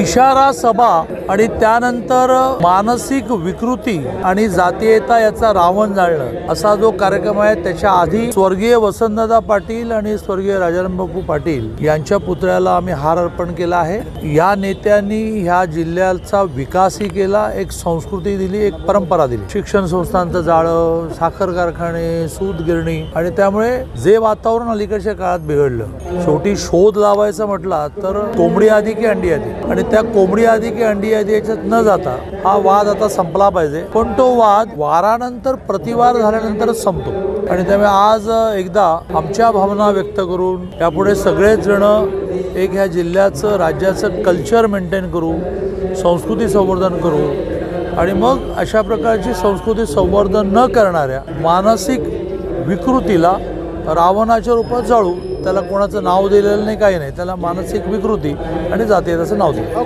इशारा सभा आणि त्यानंतर मानसिक विकृती आणि जातीयता याचा रावण जाळणं असा जो कार्यक्रम आहे त्याच्या आधी स्वर्गीय वसंतदादा पाटील आणि स्वर्गीय राजाराम बापू पाटील यांच्या पुतळ्याला आम्ही हार अर्पण केला आहे। या नेत्यांनी ह्या जिल्ह्याचा विकासही केला, एक संस्कृती दिली, एक परंपरा दिली। शिक्षण संस्थांचं जाळं, साखर कारखाने, सूत गिरणी आणि त्यामुळे जे वातावरण अलीकडच्या काळात बिघडलं, शेवटी शोध लावायचा म्हटला तर कोंबडी आधी की अंडी आधी, आणि त्या कोंबडी आधी की अंडी आधी याच्यात न जाता हा वाद आता संपला पाहिजे। पण तो वाद वारानंतर प्रतिवार झाल्यानंतरच संपतो आणि त्यामुळे आज एकदा आमच्या भावना व्यक्त करून यापुढे सगळेच जण एक ह्या जिल्ह्याचं राज्याचं कल्चर मेंटेन करू, संस्कृती संवर्धन करू आणि मग अशा प्रकारची संस्कृती संवर्धन न करणाऱ्या मानसिक विकृतीला रावणाच्या रूपात जाळू। त्याला कोणाचं नाव दिलेलं नाही, काही नाही, त्याला मानसिक विकृती आणि जातीयताचं नाव दिलं।